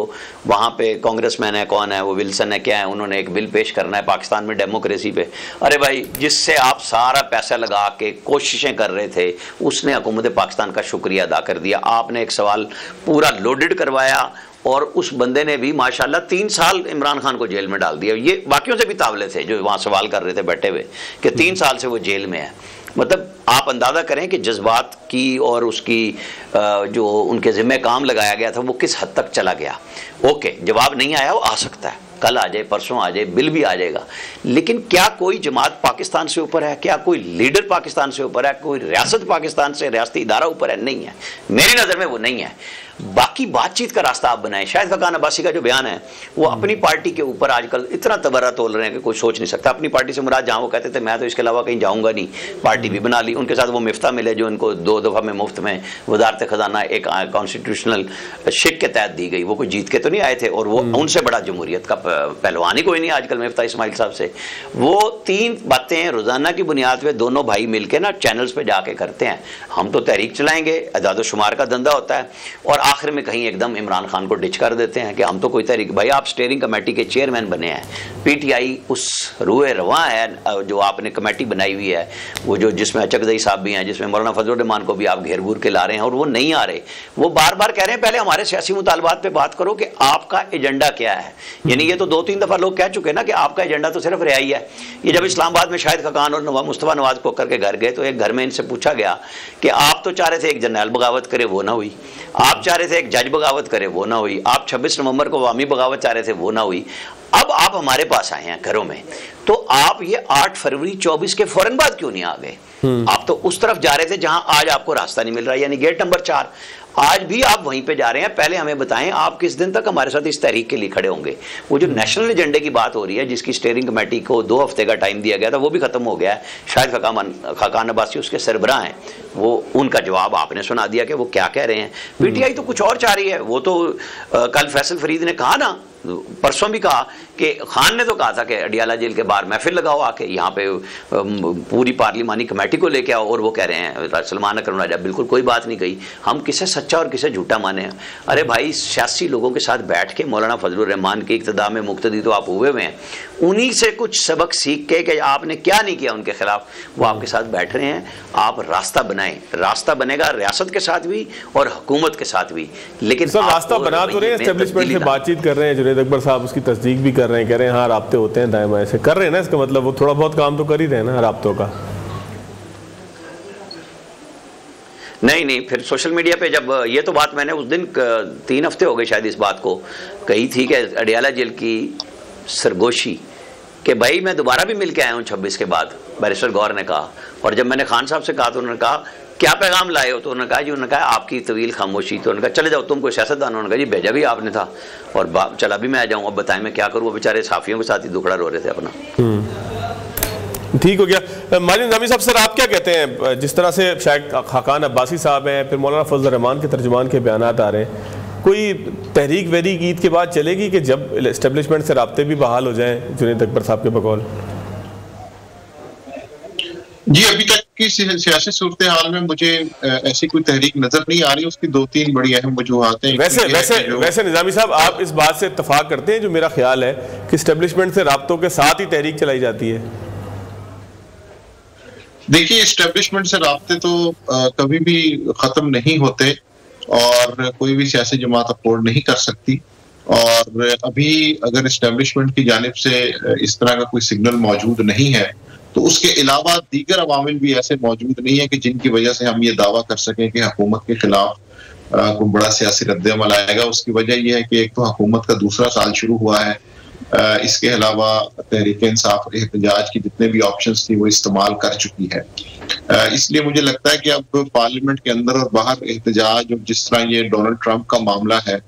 वहाँ पे कांग्रेसमैन है, कौन है वो, विल्सन है, क्या है, उन्होंने एक बिल पेश करना है पाकिस्तान में डेमोक्रेसी पे। अरे भाई, जिससे आप सारा पैसा लगा के कोशिशें कर रहे थे, उसने हुकूमत पाकिस्तान का शुक्रिया अदा कर दिया। आपने एक सवाल पूरा लोडेड करवाया, और उस बंदे ने भी माशाल्लाह 3 साल इमरान खान को जेल में डाल दिया। ये बाकियों से भी तावले थे जो वहाँ सवाल कर रहे थे बैठे हुए कि 3 साल से वो जेल में है। मतलब आप अंदाज़ा करें कि जज्बात की और उसकी जो उनके ज़िम्मे काम लगाया गया था वो किस हद तक चला गया। ओके, जवाब नहीं आया, वो आ सकता है, कल आ जाए, परसों आ जाए, बिल भी आ जाएगा। लेकिन क्या कोई जमात पाकिस्तान से ऊपर है? क्या कोई लीडर पाकिस्तान से ऊपर है? कोई रियासत पाकिस्तान से, रियासती इदारा ऊपर है? नहीं है, मेरी नज़र में वो नहीं है। बाकी बातचीत का रास्ता आप बनाएं। शायद खाकान अब्बासी का जो बयान है वो अपनी पार्टी के ऊपर आजकल इतना तबर्रा तोल रहे हैं कि कोई सोच नहीं सकता। अपनी पार्टी से मुराद, जहाँ वो कहते थे मैं तो इसके अलावा कहीं जाऊँगा नहीं, पार्टी भी बना ली। उनके साथ वो मिफ्ता मिले जो उनको 2 दफ़ा में मुफ्त में वजारत खजाना एक कॉन्स्टिट्यूशनल शिक के तहत दी गई। वो कोई जीत के तो नहीं आए थे, और वो उनसे बड़ा जमहूरियत का पहलवान ही कोई नहीं आजकल मिफ्ता इस्माइल साहब से। वो 3 बातें रोज़ाना की बुनियाद पर दोनों भाई मिल के ना चैनल्स पर जाके करते हैं। हम तो तहरीक चलाएँगे, अदाद शुमार का धंधा होता है, और आखिर में कहीं एकदम इमरान खान को डिच कर देते हैं कि हम तो कोई तहरीक। भाई, आप स्टीयरिंग कमेटी के चेयरमैन बने हैं, पीटीआई उस रूए रवां है जो आपने कमेटी बनाई हुई है, वो जो जिसमें अचकज़ई साहब भी हैं, जिसमें मौलाना फजल रहमान को भी आप घेर घूर के ला रहे हैं, और वो नहीं आ रहे। वो बार बार कह रहे हैं पहले हमारे सियासी मुतालबात पे बात करो कि आपका एजेंडा क्या है। यानी ये तो 2-3 दफ़ा लोग कह चुके ना कि आपका एजेंडा तो सिर्फ रिहाई है। ये जब इस्लामाबाद में शाहिद खाकान और मुस्तफ़ा नवाज कोकर के घर गए तो एक घर में इनसे पूछा गया कि आप तो चाह रहे थे एक जर्नैल बगावत करे, वो ना हुई। आप चाह रहे थे एक जज बगावत करे, वो ना हुई। आप 26 नवंबर को अवामी बगावत चाह रहे थे, वो ना हुई। अब आप हमारे पास आए हैं घरों में, तो आप ये 8 फरवरी 24 के फौरन बाद क्यों नहीं आ गए? आप तो उस तरफ जा रहे थे जहां आज आपको रास्ता नहीं मिल रहा, यानी गेट नंबर 4 आज भी आप वहीं पे जा रहे हैं। पहले हमें बताएं आप किस दिन तक हमारे साथ इस तहरीक के लिए खड़े होंगे। वो जो नेशनल एजेंडे की बात हो रही है, जिसकी स्टीयरिंग कमेटी को 2 हफ्ते का टाइम दिया गया था, वो भी खत्म हो गया है। शायद खाकान अब्बासी उसके सरबराह हैं, वो उनका जवाब आपने सुना दिया कि वो क्या कह रहे हैं। पीटीआई तो कुछ और चाह रही है। वो तो कल फैसल फरीद ने कहा ना, परसों भी कहा कि खान ने तो कहा था कि अडियाला जेल के बाहर महफिल लगाओ आके, यहाँ पे पूरी पार्लिमानी कमेटी को लेके आओ, और वो कह रहे हैं सलमान अकरम राजा। बिल्कुल कोई बात नहीं कही। हम किसे सच्चा और किसे झूठा माने हैं? अरे भाई, सियासी लोगों के साथ बैठ के मौलाना फजलुर रहमान की इक्तदा में मुक्तदी तो आप हुए हुए हैं, उन्हीं से कुछ सबक सीख के कि आपने क्या नहीं किया उनके खिलाफ, वो आपके साथ बैठ रहे हैं। आप रास्ता बनाएं, रास्ता बनेगा रियासत के साथ भी और हुकूमत के साथ भी। लेकिन सर रास्ता बना तो रहे हैं, एस्टेब्लिशमेंट से बातचीत कर रहे हैं, जुनैद अकबर साहब उसकी तस्दीक भी कर रहे हैं, कह रहे हैं हाँ राब्ते होते हैं दाएं बाएं से, कर रहे हैं ना, इसका मतलब वो थोड़ा बहुत काम तो कर ही रहे हैं ना राब्तों का। नहीं, फिर सोशल मीडिया पे जब ये तो बात मैंने उस दिन 3 हफ्ते हो गए शायद इस बात को कही थी कि अडियाला जेल की सरगोशी कि भाई मैं दोबारा भी मिल के आया हूँ 26 के बाद, बैरिस्टर गौर ने कहा। और जब मैंने खान साहब से कहा तो उन्होंने कहा क्या पैगाम लाए हो, तो उन्होंने कहा जी, उन्होंने कहा आपकी तवील खामोशी। तो उन्होंने कहा चले जाओ, तुम कोई सियासतदान। उन्होंने कहा जी भेजा भी आपने था और चला भी मैं आ जाऊँ, अब बताएं मैं क्या करूँ। वो बेचारे साफियों के साथ ही दुखड़ा रो रहे थे अपना। ठीक हो गया। माजिद निज़ामी साहब, सर आप क्या कहते हैं, जिस तरह से शायद खाकान अब्बासी साहब हैं, फिर मौलाना फजल रहमान के तर्जुमान के बयानात आ रहे हैं, कोई तहरीक वहरीक ईद के बाद चलेगी कि जब एस्टेब्लिशमेंट से राब्ते भी बहाल हो जाएं जुनैद अकबर साहब के बकौल? जी, अभी तक की सियासी सूरत हाल में मुझे ऐसी कोई तहरीक नजर नहीं आ रही। उसकी 2-3 बड़ी अहम वजूहात हैं। वैसे निज़ामी साहब, आप इस बात से इत्तफाक करते हैं, जो मेरा ख्याल है कि एस्टेब्लिशमेंट से राब्तों के साथ ही तहरीक चलाई जाती है? देखिए, एस्टेब्लिशमेंट से राब्ते तो कभी भी खत्म नहीं होते और कोई भी सियासी जमात अफोर्ड नहीं कर सकती। और अभी अगर एस्टेब्लिशमेंट की जानिब से इस तरह का कोई सिग्नल मौजूद नहीं है, तो उसके अलावा दीगर अवामिल भी ऐसे मौजूद नहीं है कि जिनकी वजह से हम ये दावा कर सकें कि हुकूमत के खिलाफ कोई बड़ा सियासी रद्द-ए-अमल आएगा। उसकी वजह यह है कि एक तो हुकूमत का दूसरा साल शुरू हुआ है, इसके अलावा तहरीक इंसाफ एहतजाज की जितने भी ऑप्शंस थी वो इस्तेमाल कर चुकी है। इसलिए मुझे लगता है कि अब पार्लियामेंट के अंदर और बाहर एहतजाज, जिस तरह ये डोनाल्ड ट्रंप का मामला है,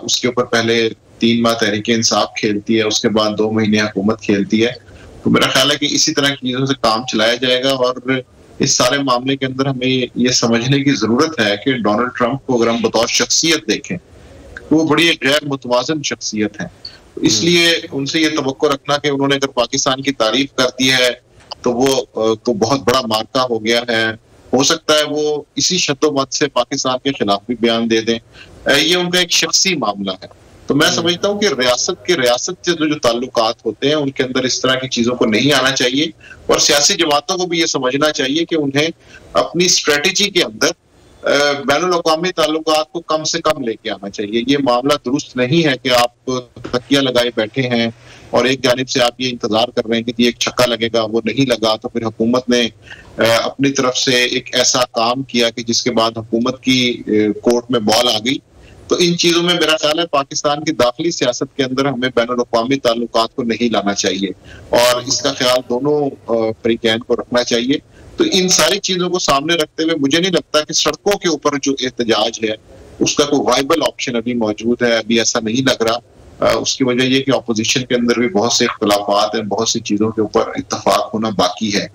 उसके ऊपर पहले 3 माह तहरीक इंसाफ खेलती है, उसके बाद 2 महीने हुकूमत खेलती है। तो मेरा ख्याल है कि इसी तरह की चीजों से काम चलाया जाएगा। और इस सारे मामले के अंदर हमें ये समझने की जरूरत है कि डोनाल्ड ट्रंप को अगर हम बतौर शख्सियत देखें तो वो बड़ी गैर मुतवाज़न शख्सियत है। इसलिए उनसे ये तवक्को रखना कि उन्होंने अगर पाकिस्तान की तारीफ कर दी है तो वो तो बहुत बड़ा मार्का हो गया है। हो सकता है वो इसी शद्दोमत से पाकिस्तान के खिलाफ भी बयान दे दें। ये उनका एक शख्सी मामला है। तो मैं समझता हूँ कि रियासत से जो ताल्लुकात होते हैं उनके अंदर इस तरह की चीजों को नहीं आना चाहिए। और सियासी जमातों को भी ये समझना चाहिए कि उन्हें अपनी स्ट्रेटेजी के अंदर बैनुल-अक़वामी ताल्लुकात को कम से कम लेके आना चाहिए। ये मामला दुरुस्त नहीं है कि आप तकिया लगाए बैठे हैं और एक जानिब से आप ये इंतजार कर रहे हैं कि एक छक्का लगेगा, वो नहीं लगा तो फिर हुकूमत ने अपनी तरफ से एक ऐसा काम किया कि जिसके बाद हुकूमत की कोर्ट में बॉल आ गई। तो इन चीजों में मेरा ख्याल है पाकिस्तान की दाखिली सियासत के अंदर हमें बैनुल-अक़वामी ताल्लुकात को नहीं लाना चाहिए और इसका ख्याल दोनों फरीकैन को रखना चाहिए। तो इन सारी चीजों को सामने रखते हुए मुझे नहीं लगता कि सड़कों के ऊपर जो एहतजाज है उसका कोई वाइबल ऑप्शन अभी मौजूद है। अभी ऐसा नहीं लग रहा। उसकी वजह यह कि ऑपोजिशन के अंदर भी बहुत से इख्तलाफात हैं, बहुत सी चीजों के ऊपर इत्तफाक होना बाकी है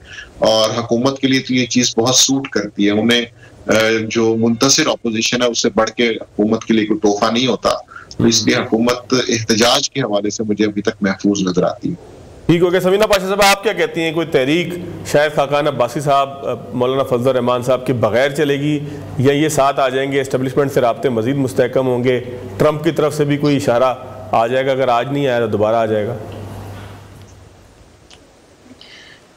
और हुकूमत के लिए तो ये चीज बहुत सूट करती है। उन्हें जो मुंतसिर ऑपोजिशन है उससे बढ़ के हुकूमत के लिए कोई तोहफा नहीं होता। तो इसलिए हुकूमत एहतजाज के हवाले से मुझे अभी तक महफूज नजर आती है। ठीक हो गया। समीना पाशा साहब, आप क्या कहती हैं, कोई तहरीक शायद खाकान अब्बासी साहब, मौलाना फजल रहमान साहब के बगैर चलेगी या ये साथ आ जाएंगे, एस्टेब्लिशमेंट से राब्ते मजीद मुस्तहकम होंगे, ट्रंप की तरफ से भी कोई इशारा आ जाएगा, अगर आज नहीं आया तो दोबारा आ जाएगा?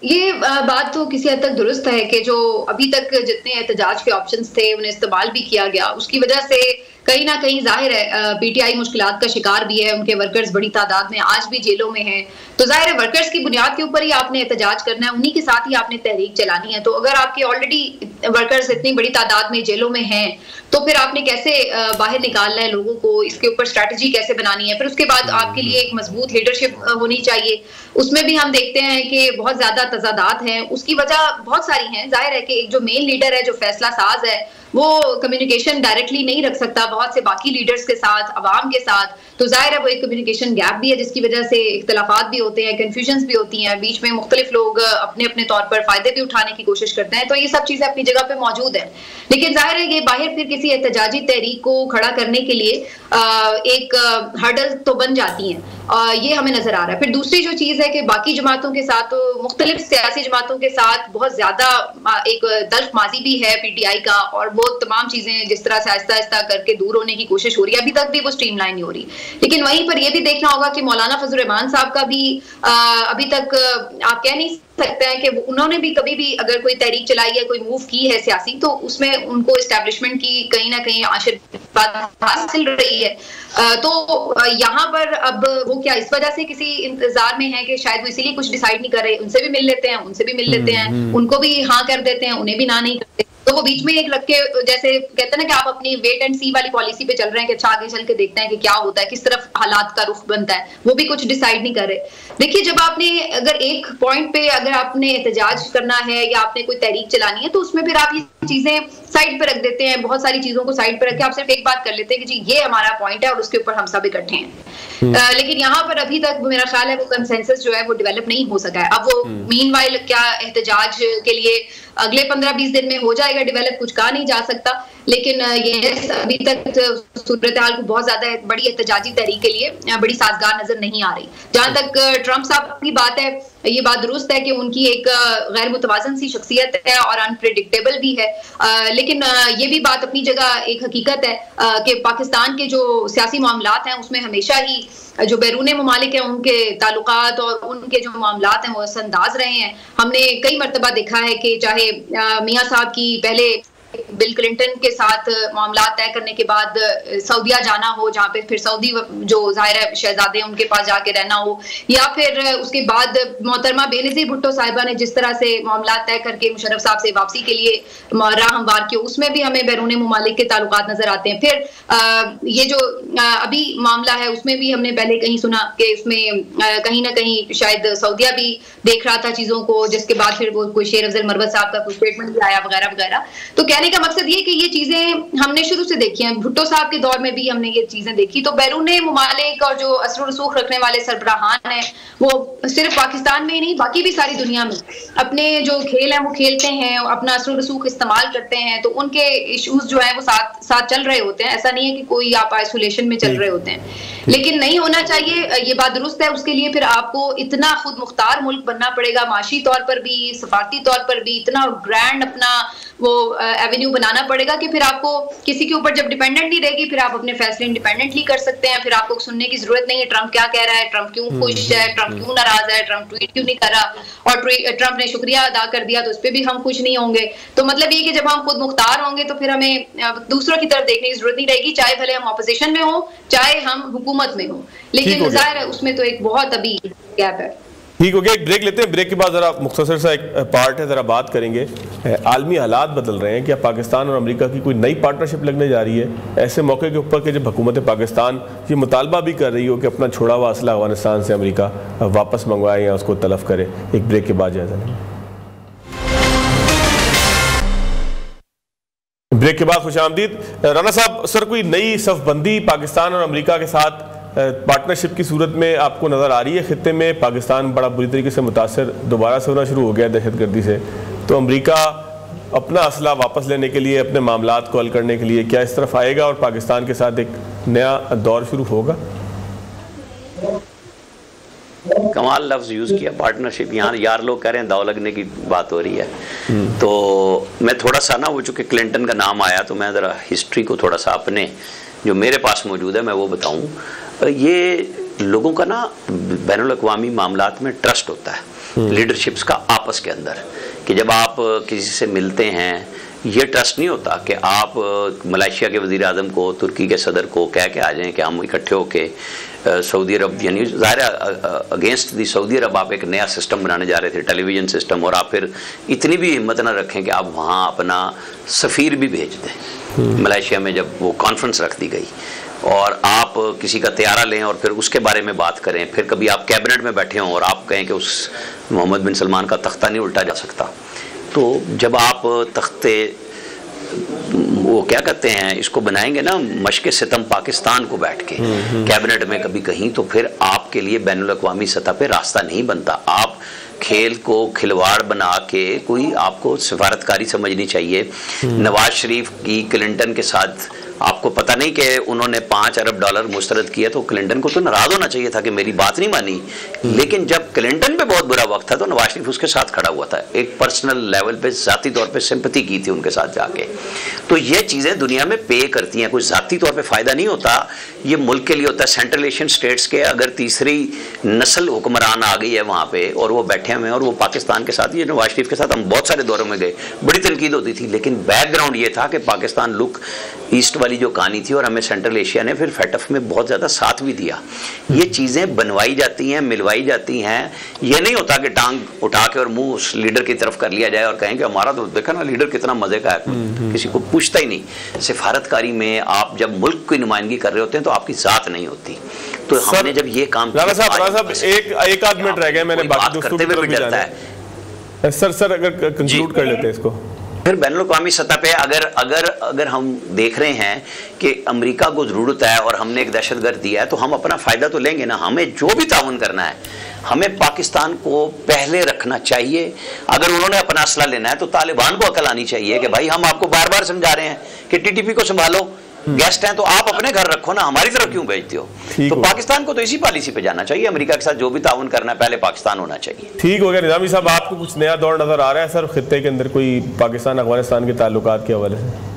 ये बात तो किसी हद तक दुरुस्त है कि जो अभी तक जितने एहतजाज के ऑप्शंस थे उन्हें इस्तेमाल भी किया गया, उसकी वजह से कहीं ना कहीं जाहिर है पीटीआई मुश्किलात का शिकार भी है, उनके वर्कर्स बड़ी तादाद में आज भी जेलों में हैं, तो जाहिर है वर्कर्स की बुनियाद के ऊपर ही आपने एहतजाज करना है, उन्हीं के साथ ही आपने तहरीक चलानी है। तो अगर आपके ऑलरेडी वर्कर्स इतनी बड़ी तादाद में जेलों में हैं तो फिर आपने कैसे बाहर निकालना है लोगों को, इसके ऊपर स्ट्रैटेजी कैसे बनानी है। फिर उसके बाद आपके लिए एक मजबूत लीडरशिप होनी चाहिए। उसमें भी हम देखते हैं कि बहुत ज्यादा तजादात हैं, उसकी वजह बहुत सारी हैं। जाहिर है कि एक जो मेन लीडर है, जो फैसला साज है, वो कम्युनिकेशन डायरेक्टली नहीं रख सकता बहुत से बाकी लीडर्स के साथ, अवाम के साथ, तो जाहिर है वो एक कम्युनिकेशन गैप भी है जिसकी वजह से इख्तलाफात भी होते हैं, कन्फ्यूजन्स भी होती हैं, बीच में मुख्तलिफ लोग अपने अपने तौर पर फायदे भी उठाने की कोशिश करते हैं। तो ये सब चीजें अपनी जगह पे मौजूद है, लेकिन जाहिर है ये बाहर फिर किसी एहतजाजी तहरीक को खड़ा करने के लिए एक हर्डल तो बन जाती हैं, ये हमें नजर आ रहा है। फिर दूसरी जो चीज है कि बाकी जमातों के साथ, मुख्तलिफ सियासी जमातों के साथ बहुत ज्यादा एक तल्ख माजी भी है पीटीआई का, और वो तमाम चीजें जिस तरह से आहिस्ता आहिस्ता करके दूर होने की कोशिश हो रही है, अभी तक भी वो स्ट्रीमलाइन नहीं हो रही। लेकिन वहीं पर यह भी देखना होगा कि मौलाना फजल रहमान साहब का भी अभी तक आप कह नहीं सकते हैं कि उन्होंने भी कभी भी अगर कोई तहरीक चलाई है, कोई मूव की है सियासी, तो उसमें उनको एस्टैब्लिशमेंट की कहीं ना कहीं आशीर्वाद हासिल रही है। तो यहाँ पर अब वो क्या इस वजह से किसी इंतजार में है कि शायद वो इसीलिए कुछ डिसाइड नहीं कर रहे, उनसे भी मिल लेते हैं, उनसे भी मिल लेते हैं, उनको भी हाँ कर देते हैं, उन्हें भी ना नहीं करते, तो वो बीच में एक रख के, जैसे कहते हैं ना कि आप अपनी वेट एंड सी वाली पॉलिसी पे चल रहे हैं कि अच्छा आगे चल के देखते हैं कि क्या होता है, किस तरफ हालात का रुख बनता है, वो भी कुछ डिसाइड नहीं कर रहे। देखिए, जब आपने अगर एक पॉइंट पे अगर आपने एहतजाज करना है या आपने कोई तहरीक चलानी है, तो उसमें फिर आप ये चीजें साइड पे रख देते हैं, बहुत सारी चीजों को साइड पे रख के आप सिर्फ एक बात कर लेते हैं कि जी ये हमारा पॉइंट है और उसके ऊपर हम सब इकट्ठे हैं। लेकिन यहाँ पर अभी तक मेरा ख्याल है वो कंसेंसस जो है वो डेवलप नहीं हो सका है। अब वो मीनवाइल क्या एहतजाज के लिए अगले 15-20 दिन में हो जाएगा डेवलप, कुछ कहा नहीं जा सकता, लेकिन ये अभी तक सूरत हाल को बहुत ज्यादा बड़ी एहतजाजी तहरीक के लिए बड़ी साजगार नजर नहीं आ रही। जहां तक ट्रंप साहब की बात है, ये बात दुरुस्त है कि उनकी एक गैर मुतवाजन सी शख्सियत है और अनप्रेडिक्टेबल भी है, लेकिन ये भी बात अपनी जगह एक हकीकत है कि पाकिस्तान के जो सियासी मामलात हैं उसमें हमेशा ही जो बैरूनी ममालिक हैं उनके ताल्लुकात और उनके जो मामलात हैं वो असरअंदाज रहे हैं। हमने कई मरतबा देखा है कि चाहे मियां साहब की पहले बिल क्लिंटन के साथ मामला तय करने के बाद सऊदिया जाना हो, जहाँ पे फिर सऊदी जो जाहिर है शहजादे उनके पास जाके रहना हो, या फिर उसके बाद मोहतरमा बेनज़ीर भुट्टो साहिबा ने जिस तरह से मामला तय करके मुशर्रफ साहब से वापसी के लिए राह हमवार की, उसमें भी हमें बैरून मुमालिक के ताल्लुकात नजर आते हैं। फिर ये जो अभी मामला है उसमें भी हमने पहले कहीं सुना कि उसमें कहीं ना कहीं शायद सऊदिया भी देख रहा था चीजों को, जिसके बाद फिर वो कोई शेर अफजल मरवत साहब का कोई स्टेटमेंट भी आया वगैरह वगैरह। तो कहने का मकसद ये कि ये चीजें हमने शुरू से देखी हैं, भुट्टो साहब के दौर में भी हमने ये चीजें देखी। तो बैरूनी मुमालिक और जो असर रसूख रखने वाले सरबराहान हैं वो सिर्फ पाकिस्तान में ही नहीं बाकी भी सारी दुनिया में अपने जो खेल हैं वो खेलते हैं, अपना असर रसूख इस्तेमाल करते हैं, तो उनके इश्यूज जो है वो साथ साथ चल रहे होते हैं। ऐसा नहीं है कि कोई आप आइसोलेशन में चल रहे होते हैं, लेकिन नहीं होना चाहिए, ये बात दुरुस्त है। उसके लिए फिर आपको इतना खुद मुख्तार मुल्क बनना पड़ेगा, माशी तौर पर भी, सफारती तौर पर भी इतना ग्रैंड अपना वो एवेन्यू बनाना पड़ेगा कि फिर आपको किसी के ऊपर जब डिपेंडेंट नहीं रहेगी, फिर आप अपने फैसले इंडिपेंडेंटली कर सकते हैं। फिर आपको सुनने की जरूरत नहीं है ट्रंप क्या कह रहा है, ट्रंप क्यों खुश है, ट्रंप क्यों नाराज है, ट्रंप ट्वीट क्यों नहीं कर रहा, और ट्रंप ने शुक्रिया अदा कर दिया तो उस पर भी हम खुश नहीं होंगे। तो मतलब ये कि जब हम खुद मुख्तार होंगे तो फिर हमें दूसरों की तरफ देखने की जरूरत नहीं रहेगी, चाहे भले हम ऑपोजिशन में हो चाहे हम हुकूमत में हो, लेकिन जाहिर है उसमें तो एक बहुत अभी गैप है। ठीक हो गया, एक ब्रेक लेते हैं, ब्रेक के बाद जरा मुख्तसर सा एक पार्ट है, जरा बात करेंगे। आलमी हालात बदल रहे हैं, क्या पाकिस्तान और अमेरिका की कोई नई पार्टनरशिप लगने जा रही है? ऐसे मौके के ऊपर कि जब हुकूमत पाकिस्तान ये मुतालबा भी कर रही हो कि अपना छोड़ा हुआ असला अफगानिस्तान से अमेरिका वापस मंगवाए या उसको तलफ करे। एक ब्रेक के बाद जायजा लेंगे। ब्रेक के बाद खुशामदीद। राना साहब, सर कोई नई सफबंदी पाकिस्तान और अमेरिका के साथ पार्टनरशिप की सूरत में आपको नज़र आ रही है? खित्ते में पाकिस्तान बड़ा बुरी तरीके से मुतासर दोबारा से होना शुरू हो गया दहशतगर्दी से, तो अमेरिका अपना असला वापस लेने के लिए, अपने मामलात को हल करने के लिए क्या इस तरफ आएगा और पाकिस्तान के साथ एक नया दौर शुरू होगा? कमाल लफ्ज़ यूज़ किया, पार्टनरशिप। यहाँ यार लोग कह रहे हैं दाव लगने की बात हो रही है। तो मैं थोड़ा सा ना, वो चूँकि क्लिंटन का नाम आया तो मैं ज़रा हिस्ट्री को थोड़ा सा अपने जो मेरे पास मौजूद है मैं वो बताऊँ। ये लोगों का ना बैनुल-अक़वामी मामलात में ट्रस्ट होता है लीडरशिप्स का आपस के अंदर, कि जब आप किसी से मिलते हैं ये ट्रस्ट नहीं होता कि आप मलेशिया के वज़ीर आज़म को, तुर्की के सदर को कह के आ जाएं कि हम इकट्ठे होके सऊदी अरब, यानी ज़ाहिर अगेंस्ट दी सऊदी अरब आप एक नया सिस्टम बनाने जा रहे थे, टेलीविज़न सिस्टम, और आप फिर इतनी भी हिम्मत ना रखें कि आप वहाँ अपना सफ़ीर भी भेज दें। मलेशिया में जब वो कॉन्फ्रेंस रख दी गई और आप किसी का तैयारा लें और फिर उसके बारे में बात करें, फिर कभी आप कैबिनेट में बैठे हों और आप कहें कि उस मोहम्मद बिन सलमान का तख्ता नहीं उल्टा जा सकता, तो जब आप तख्ते वो क्या कहते हैं इसको बनाएंगे ना, मशक़ सितम पाकिस्तान को बैठ के कैबिनेट में कभी कहीं, तो फिर आपके लिए बैनुल अक़वामी सतह पे रास्ता नहीं बनता। आप खेल को खिलवाड़ बना के कोई आपको सिफारतकारी समझनी चाहिए। नवाज शरीफ की क्लिंटन के साथ आपको पता नहीं कि उन्होंने $5 अरब मुस्तरद किया, तो क्लिंटन को तो नाराज होना चाहिए था कि मेरी बात नहीं मानी, लेकिन जब क्लिंटन पे बहुत बुरा वक्त था तो नवाज शरीफ उसके साथ खड़ा हुआ था, एक पर्सनल लेवल पे ज़ाती तौर पे सिंपैथी की थी उनके साथ जाके। तो ये चीज़ें दुनिया में पे करती हैं, कोई ज़ाती तौर पे फ़ायदा नहीं होता, ये मुल्क के लिए होता है। सेंट्रल एशियन स्टेट्स के अगर तीसरी नस्ल हुक्मरान आ गई है वहाँ पर और वो बैठे हुए हैं और वो पाकिस्तान के साथ, ये नवाज शरीफ के साथ हम बहुत सारे दौरों में गए, बड़ी तनकीद होती थी, लेकिन बैकग्राउंड ये था कि पाकिस्तान लुक ईस्ट वाली जो कहानी थी और हमें सेंट्रल एशिया ने फिर फेटफ में बहुत ज़्यादा साथ भी दिया। ये चीज़ें बनवाई जाती हैं, मिलवाई जाती हैं, ये नहीं होता कि टांग उठा के और मुंह उस लीडर की तरफ कर लिया जाए और कहें कि हमारा तो देखा ना लीडर कितना मज़े का है, किसी को पूछता ही नहीं। सिफारतकारी में आप जब मुल्क की नुमाइंदगी कर रहे होते हैं तो आपकी ज़ात नहीं होती। तो हमने जब ये काम राणा साहब एक आध मिनट रह गए, मैंने बाकी दोस्तों की तरफ भी जाना है। सर अगर कंक्लूड कर लेते हैं इसको। फिर बैनुल-अक़वामी सतह पे अगर हम देख रहे हैं कि अमेरिका को ज़रूरत है और हमने एक दहशतगर्द दिया है, तो हम अपना फ़ायदा तो लेंगे ना। हमें जो भी ताउन करना है, हमें पाकिस्तान को पहले रखना चाहिए। अगर उन्होंने अपना असला लेना है तो तालिबान को अकल आनी चाहिए कि भाई हम आपको बार बार समझा रहे हैं कि टीटीपी को संभालो, गेस्ट हैं तो आप अपने घर रखो ना, हमारी तरफ क्यों भेजते हो। तो पाकिस्तान को तो इसी पॉलिसी पे जाना चाहिए, अमेरिका के साथ जो भी ताउन करना है पहले पाकिस्तान होना चाहिए। ठीक हो गया। निज़ामी साहब, आपको कुछ नया दौर नजर आ रहा है सर खित्ते के अंदर कोई पाकिस्तान अफगानिस्तान के ताल्लुकात के हवाले से?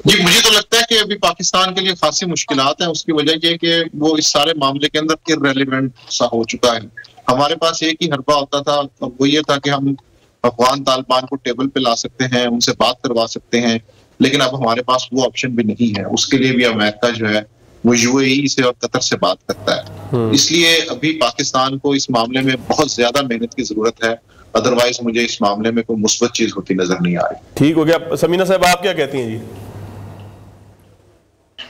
जी, मुझे तो लगता है कि अभी पाकिस्तान के लिए खासी मुश्किलात हैं। उसकी वजह यह कि वो इस सारे मामले के अंदर इररेलेवेंट सा हो चुका है। हमारे पास एक ही हरबा होता था, वो ये था कि हम अफगान तालिबान को टेबल पे ला सकते हैं, उनसे बात करवा सकते हैं, लेकिन अब हमारे पास वो ऑप्शन भी नहीं है। उसके लिए भी अमेरिका जो है वो यूएई से और कतर से बात करता है। इसलिए अभी पाकिस्तान को इस मामले में बहुत ज्यादा मेहनत की जरूरत है, अदरवाइज मुझे इस मामले में कोई मुस्बत चीज होती नजर नहीं आ रही। ठीक हो गया। समीना साहब, आप क्या कहती हैं जी?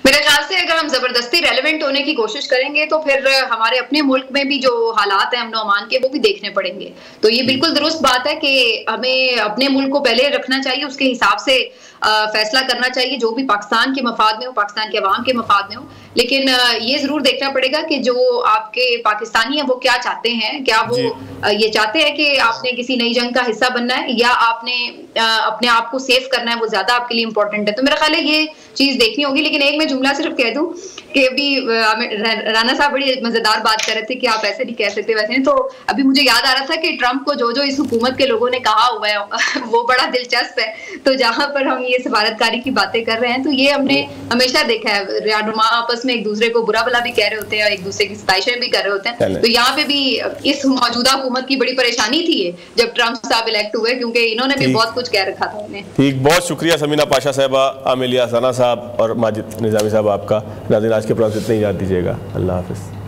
मेरे ख्याल से अगर हम जबरदस्ती रेलेवेंट होने की कोशिश करेंगे तो फिर हमारे अपने मुल्क में भी जो हालात हैं अमन अमान के, वो भी देखने पड़ेंगे। तो ये बिल्कुल दुरुस्त बात है कि हमें अपने मुल्क को पहले रखना चाहिए, उसके हिसाब से फैसला करना चाहिए जो भी पाकिस्तान के मफाद में हो, पाकिस्तान के अवाम के मफाद में हो। लेकिन ये जरूर देखना पड़ेगा कि जो आपके पाकिस्तानी हैं वो क्या चाहते हैं। क्या वो ये चाहते हैं कि आपने किसी नई जंग का हिस्सा बनना है, या आपने अपने आप को सेफ करना है, वो ज्यादा आपके लिए इंपॉर्टेंट है। तो मेरा ख्याल है ये चीज देखनी होगी। लेकिन एक मैं जुमला सिर्फ कह दूं कि अभी राणा साहब बड़ी मजेदार बात कर रहे थे कि आप ऐसे नहीं कह सकते वैसे नहीं। तो अभी मुझे याद आ रहा था कि ट्रंप को जो जो इस हुकूमत के लोगों ने कहा हुआ है वो बड़ा दिलचस्प है। तो जहां पर हम ये सफारतकारी की बातें कर रहे हैं, तो ये हमने हमेशा देखा है, रियानुमा आपस में एक दूसरे को बुरा भला भी कह रहे होते हैं और एक दूसरे की सताइशें भी कर रहे होते हैं। तो यहाँ पे भी इस मौजूदा हुकूमत की बड़ी परेशानी थी जब ट्रंप साहब इलेक्ट हुए, क्योंकि इन्होंने भी बहुत कुछ कह रखा था उन्हें। ठीक, बहुत शुक्रिया समीना पाशा साहबा, आमिल यासाना साहब और माजिद निज़ामी साहब आपका। नाज़रीन, आज के प्रोग्राम से इतना ही याद दीजिएगा। अल्लाह हाफिज़।